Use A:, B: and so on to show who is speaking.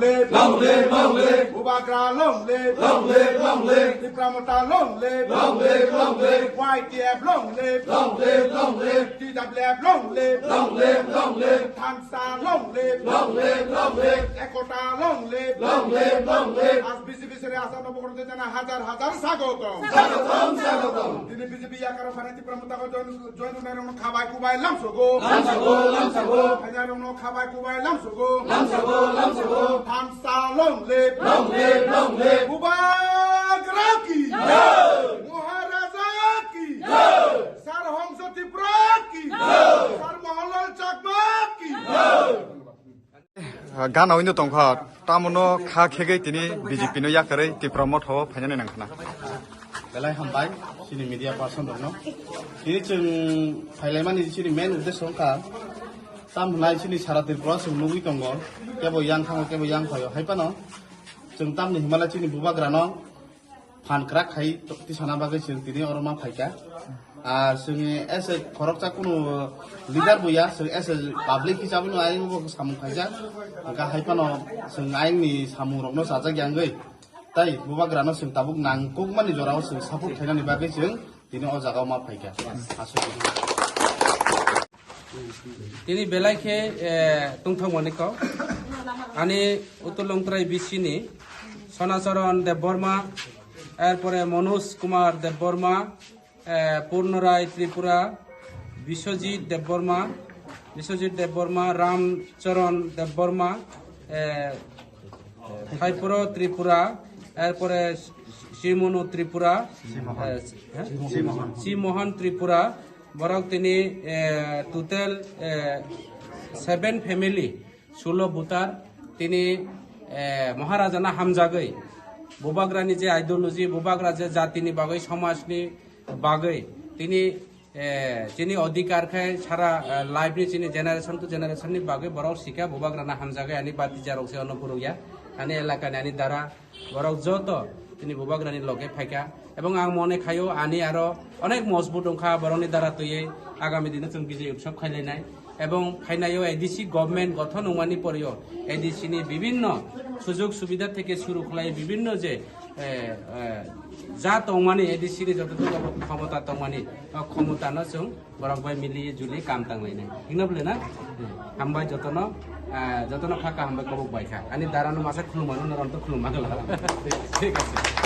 A: live,
B: long live, long live,
A: Bubagra long live,
B: long live, long live,
A: Tipramota long live,
B: long live, long live,
A: YTF long live,
B: long live, long live,
A: TWF long live,
B: long live, long live,
A: Tansa long live,
B: long live, long live,
A: Ekota long live,
B: long live, long live,
A: আজ BJP ছেড়ে আসাম করতে জানা হাজার হাজার স্বাগতম
B: স্বাগতম, স্বাগতম,
A: তিনি বিজেপি ইয়াকার ফানে টিপ্রামতা জয়েন উনারন খাবাই কুবাই লামসগো
B: lamsago, lamsago,
A: হাজারন খাবাই কুবাই লামসগো
B: lamsago, lamsago,
A: Tansa long live,
B: long live, long live,
A: Bubagra কি মহারাজা কি স্যার হংস ত্রিপুরা কি স্যার মহলাল চাকমা কি
C: गाना विनो तंखा तामनो खा खेगै तिनि बीजेपी नो याकरै तिप्रमो थो फाइनानै नांखना
D: बेलाय हामबाय सिनि मिडिया पार्सन दङ दिनै जों फाइलायमानि सिनि मेन उद्देश्य का ताम हुनाय सिनि सारा त्रिपुरा जों नुगै दङ केबो यां थाङो केबो यां फायो हायपानो जों तामनि हिमालय सिनि बुबाग्रानो फानक्रा खाय तिसाना बागै जों दिनै अरमा फायका আর जोंनि एस ए खरकचा कुनु लिडार बया जों एस ए पाब्लिक हिसाबै नो आइ सामु खायजा का हायपानो जों आइनि सामु रंनो साजा ग्यांगै ताइ बुबाग्रानो जों ताबुक नांगौ मानि जराव जों सापर्ट खायनानि बागै जों दिनै अ जागाव मा फायका आसो
E: তিনি বেলাইखे तुंथमनिखौ आनि उतुलंत्राय बिसिनि सनाचरण देबबर्मा एरपरे मनोज कुमार देबबर्मा पूर्णराय त्रिपुरा विश्वजित देबबर्मा रामचरण देबबर्मा थाइपुर त्रिपुरा एरपरे श्रीमनु त्रिपुरा श्रीमोहन त्रिपुरा बरक तिनि टोटल 7 फैमिली 16 भूटार तिनि महाराजाना हामजागै बुबाग्रानि जे आइडियोलॉजी बुबाग्रा जे जातिनि बागै समाजनि बागै तिनि जिनि अधिकार खाय सारा लाइफ नि जिनि जेनारेशन टू जेनारेशन नि बागै बरक सिका बुबाग्राना हामजागै आनि बाति जारकसे अनुपुरुया आनि एलाकानि आनि दारा बरक जत तिनि बुबाग्रानि लगे फायका এবং आं मने खायो आनि आरो अनेक मजबुत दंखा बरनि दारा तयै आगामी दिनाव जों बिजय उत्सव खायलायनाय এবং फाइनायो एडिसि गभर्नमेंट गठन नङानि परियो एडिसि नि विभिन्न सुजुग सुविधा থেকে শুরু খালাই বিভিন্ন যে যা तंमानि एडिसि नि যতটুকু ক্ষমতা तंमानि ক্ষমতাनो जों बरकबाय मिलि जुलि काम तांलायनाय हिंनाबले ना हामबाय जतन फाका हामबाय कबक बायखा आनि दारानो मासे खुलुमानो नरन्त खुलुमागला ঠিক আছে